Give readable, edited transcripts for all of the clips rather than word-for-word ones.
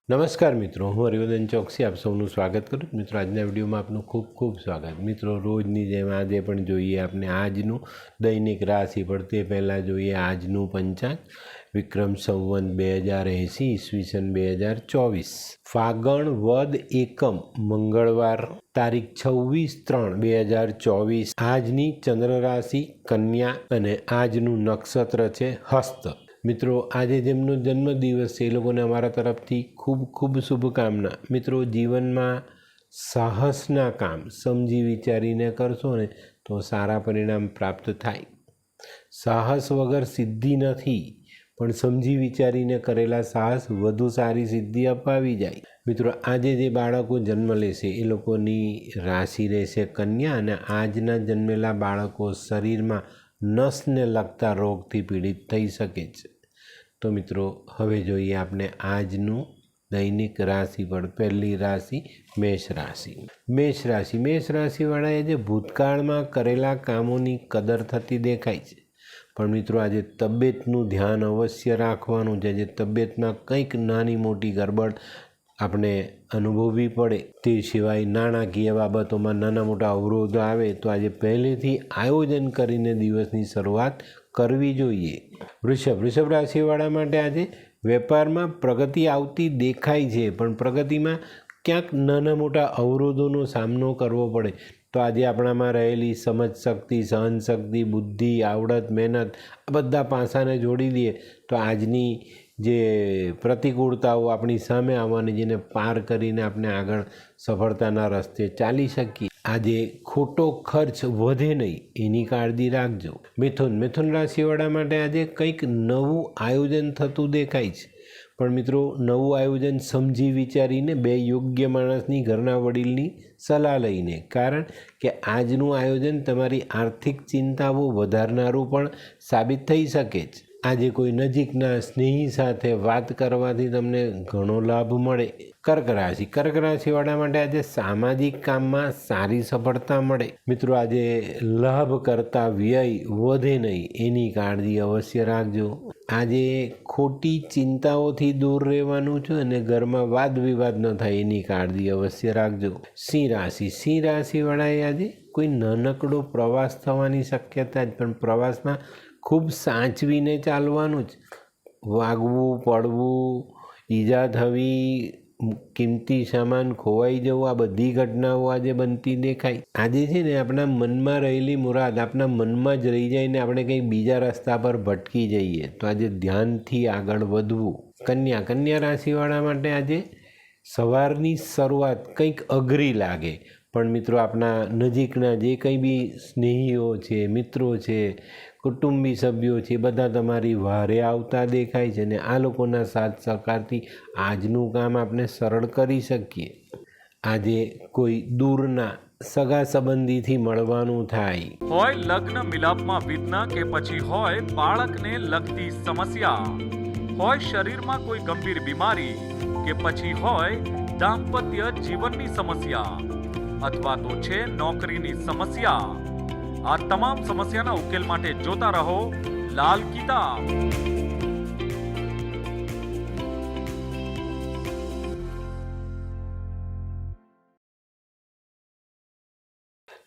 નમસ્કાર મિત્રો, હું હરિવર્ધન ચોકસી આપ સૌનું સ્વાગત કરું મિત્રો. આજના વિડીયોમાં આપનું ખૂબ ખૂબ સ્વાગત મિત્રો. રોજની જેમ આજે પણ જોઈએ આપણે આજનું દૈનિક રાશિફળ. તે પહેલાં જોઈએ આજનું પંચાંગ. વિક્રમ સંવત 2080 ઈસવીસન 2024 ફાગણ વદ એકમ મંગળવાર તારીખ 26/3/2024. આજની ચંદ્ર રાશિ કન્યા અને આજનું નક્ષત્ર છે હસ્ત. મિત્રો, આજે જેમનો જન્મદિવસ છે એ લોકોને અમારા તરફથી ખૂબ ખૂબ શુભકામના. મિત્રો, જીવનમાં સાહસના કામ સમજી વિચારીને કરશો ને તો સારા પરિણામ પ્રાપ્ત થાય. સાહસ વગર સિદ્ધિ નથી, પણ સમજી વિચારીને કરેલા સાહસ વધુ સારી સિદ્ધિ અપાવી જાય. મિત્રો, આજે જે બાળકો જન્મ લેશે એ લોકોની રાશિ રહેશે કન્યા અને આજના જન્મેલા બાળકો શરીરમાં નસને લગતા રોગથી પીડિત થઈ શકે છે. તો મિત્રો, હવે જોઈએ આપણે આજનું દૈનિક રાશિફળ. પહેલી રાશિ મેષ રાશિ. મેષ રાશિવાળાએ જે ભૂતકાળમાં કરેલા કામોની કદર થતી દેખાય છે. પણ મિત્રો, આજે તબિયતનું ધ્યાન અવશ્ય રાખવાનું છે. જે તબિયતમાં કંઈક નાની મોટી ગરબડ આપણે અનુભવવી પડે. તે સિવાય નાણાકીય બાબતોમાં નાના મોટા અવરોધો આવે તો આજે પહેલેથી આયોજન કરીને દિવસની શરૂઆત કરવી જોઈએ. વૃષભ રાશિવાળા માટે આજે વેપારમાં પ્રગતિ આવતી દેખાય છે, પણ પ્રગતિમાં ક્યાંક નાના મોટા અવરોધોનો સામનો કરવો પડે. તો આજે આપણામાં રહેલી સમજ શક્તિ, સહનશક્તિ, બુદ્ધિ, આવડત, મહેનત આ બધા પાસાને જોડી દઈએ તો આજની જે પ્રતિકૂળતાઓ આપણી સામે આવવાની, જેને પાર કરીને આપણે આગળ સફળતાના રસ્તે ચાલી શકીએ. આજે ખોટો ખર્ચ વધે નહીં એની કાળજી રાખજો. મિથુન રાશિવાળા માટે આજે કંઈક નવું આયોજન થતું દેખાય છે. પણ મિત્રો, નવું આયોજન સમજી વિચારીને બે યોગ્ય માણસની, ઘરના વડીલની સલાહ લઈને, કારણ કે આજનું આયોજન તમારી આર્થિક ચિંતાઓ વધારનારું પણ સાબિત થઈ શકે છે. આજે કોઈ નજીકના સ્નેહી સાથે વાત કરવાથી તમને ઘણો લાભ મળે. કર્ક રાશિવાળા માટે આજે સામાજિક કામમાં સારી સફળતા મળે. મિત્રો, આજે લાભ કરતા વ્યય વધે નહીં એની કાળજી અવશ્ય રાખજો. આજે ખોટી ચિંતાઓથી દૂર રહેવાનું છે અને ઘરમાં વાદ વિવાદ ન થાય એની કાળજી અવશ્ય રાખજો. સિંહ રાશિવાળાએ આજે કોઈ નાનકડો પ્રવાસ થવાની શક્યતા જ, પણ પ્રવાસમાં ખૂબ સાચવીને ચાલવાનું જ. વાગવું, પડવું, ઈજા થવી, કિંમતી સામાન ખોવાઈ જવું, આ બધી ઘટનાઓ આજે બનતી દેખાય. આજે છે ને આપણા મનમાં રહેલી મુરાદ આપણા મનમાં જ રહી જાય ને આપણે કંઈક બીજા રસ્તા પર ભટકી જઈએ. તો આજે ધ્યાનથી આગળ વધવું. કન્યા રાશિવાળા માટે આજે સવારની શરૂઆત કંઈક અઘરી લાગે, પણ મિત્રો, આપણા નજીકના જે કંઈ બી સ્નેહીઓ છે, મિત્રો છે, કુટુંબી સભ્યો છે, બધા તમારી વારે આવતા દેખાય છે અને આ લોકોના સાથ સહકારથી આજનું કામ આપણે સરળ કરી શકીએ. આજે કોઈ દૂરના સગા સંબંધીથી મળવાનું થાય. હોય લગ્ન મિલાપમાં વિઘ્ન કે પછી હોય બાળકને લગતી સમસ્યા, હોય શરીરમાં કોઈ ગંભીર બીમારી કે પછી હોય દાંપત્ય જીવનની સમસ્યા અથવા તો છે નોકરીની સમસ્યા, આ તમામ સમસ્યાના ઉકેલ માટે જોતા રહો લાલ કિતાબ.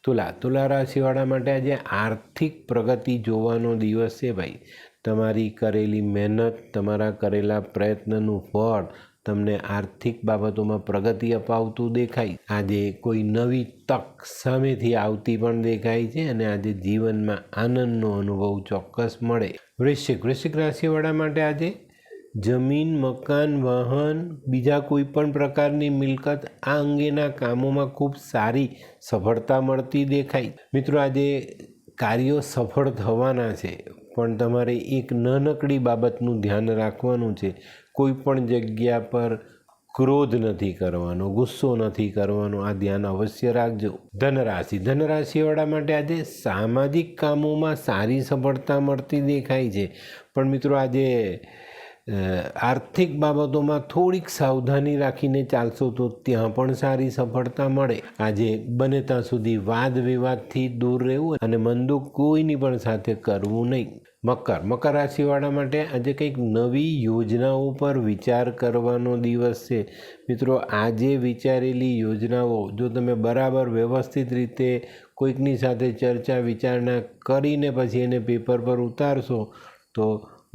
તુલા રાશિવાળા માટે આજે આર્થિક પ્રગતિ જોવાનો દિવસ છે ભાઈ. તમારી કરેલી મહેનત, તમારા કરેલા પ્રયત્નનું ફળ તમને આર્થિક બાબતોમાં પ્રગતિ અપાવતું દેખાય. આજે કોઈ નવી તક સામેથી આવતી પણ દેખાય છે અને આજે જીવનમાં આનંદનો અનુભવ ચોક્કસ મળે. વૃશ્ચિક રાશિવાળા માટે આજે જમીન, મકાન, વાહન, બીજા કોઈ પણ પ્રકારની મિલકત આ અંગેના કામોમાં ખૂબ સારી સફળતા મળતી દેખાય. મિત્રો, આજે કાર્યો સફળ થવાના છે, પણ તમારે એક નાનકડી બાબતનું ધ્યાન રાખવાનું છે. કોઈ પણ જગ્યા પર ક્રોધ નથી કરવાનો, ગુસ્સો નથી કરવાનો, આ ધ્યાન અવશ્ય રાખજો. ધનરાશિવાળા માટે આજે સામાજિક કામોમાં સારી સફળતા મળતી દેખાય છે. પણ મિત્રો, આજે આર્થિક બાબતોમાં થોડીક સાવધાની રાખીને ચાલશો તો ત્યાં પણ સારી સફળતા મળે. આજે બને ત્યાં સુધી વાદ વિવાદથી દૂર રહેવું અને મનદુખ કોઈની પણ સાથે કરવું નહીં. મકર રાશિવાળા માટે આજે કંઈક નવી યોજનાઓ પર વિચાર કરવાનો દિવસ છે. મિત્રો, આજે વિચારેલી યોજનાઓ જો તમે બરાબર વ્યવસ્થિત રીતે કોઈકની સાથે ચર્ચા વિચારણા કરીને પછી એને પેપર પર ઉતારશો તો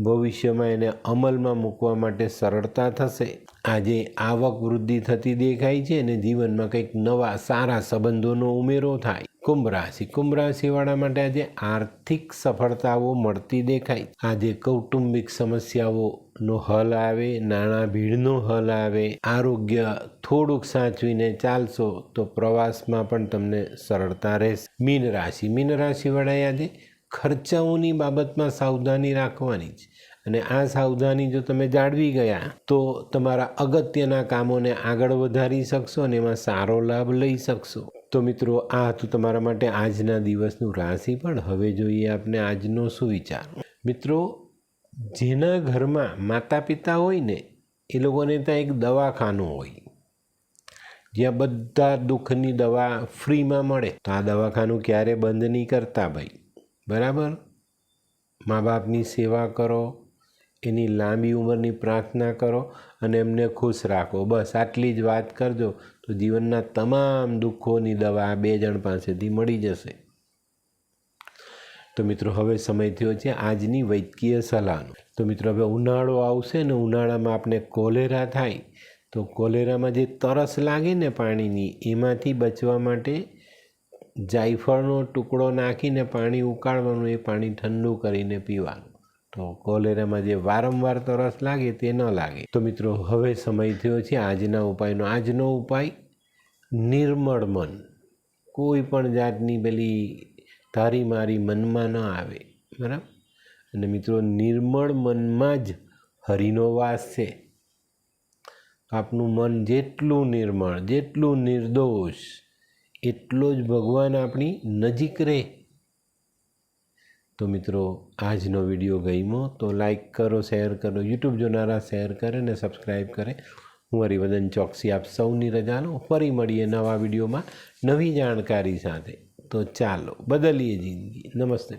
ભવિષ્યમાં એને અમલમાં મૂકવા માટે સરળતા થશે. આજે આવક વૃદ્ધિ થતી દેખાય છે અને જીવનમાં કંઈક નવા સારા સંબંધોનો ઉમેરો થાય. કુંભ રાશિવાળા માટે આજે આર્થિક સફળતાઓ મળતી દેખાય. આજે કૌટુંબિક સમસ્યાઓનો હલ આવે, નાણાં ભીડનો હલ આવે. આરોગ્ય થોડુંક સાચવીને ચાલશો તો પ્રવાસમાં પણ તમને સરળતા રહેશે. મીન રાશિવાળાએ આજે ખર્ચાઓની બાબતમાં સાવધાની રાખવાની છે અને આ સાવધાની જો તમે જાળવી ગયા તો તમારા અગત્યના કામોને આગળ વધારી શકશો અને એમાં સારો લાભ લઈ શકશો. તો મિત્રો, આ હતું તમારા માટે આજના દિવસનું રાશિફળ. હવે જોઈએ આપણે આજનો સુવિચાર. મિત્રો, જેના ઘરમાં માતા પિતા હોય ને એ લોકોને ત્યાં એક દવાખાનું હોય જ્યાં બધા દુઃખની દવા ફ્રીમાં મળે. તો આ દવાખાનું ક્યારે બંધ નહીં કરતા ભાઈ, બરાબર? મા બાપની સેવા કરો, એની લાંબી ઉંમરની પ્રાર્થના કરો અને એમને ખુશ રાખો. બસ આટલી જ વાત કરજો તો જીવનના તમામ દુઃખોની દવા આ 2 જણ પાસેથી મળી જશે. તો મિત્રો, હવે સમય થયો છે આજની વૈદ્યકીય સલાહનો. તો મિત્રો, હવે ઉનાળો આવશે ને ઉનાળામાં આપણે કોલેરા થાય તો કોલેરામાં જે તરસ લાગે ને પાણીની, એમાંથી બચવા માટે જાયફળનો ટુકડો નાખીને પાણી ઉકાળવાનું, એ પાણી ઠંડુ કરીને પીવાનું. તો કોલેરામાં જે વારંવાર તરસ લાગે તે ન લાગે. તો મિત્રો, હવે સમય થયો છે આજના ઉપાયનો. આજનો ઉપાય નિર્મળ મન. કોઈ પણ જાતની પેલી તારી મારી મનમાં ન આવે, બરાબર? અને મિત્રો, નિર્મળ મનમાં જ હરિનો વાસ છે. આપનું મન જેટલું નિર્મળ, જેટલું નિર્દોષ, એટલો જ ભગવાન આપણી નજીક રહે. તો મિત્રો, આજનો વિડીયો ગમ્યો તો લાઈક કરો, શેર કરો. યુટ્યુબ જોનારા શેર કરે ને સબસ્ક્રાઈબ કરે. હું હરિવર્ધન ચોકસી આપ સૌની રજા લો. ફરી મળીએ નવા વિડીયોમાં નવી જાણકારી સાથે. તો ચાલો બદલીએ જિંદગી. નમસ્તે.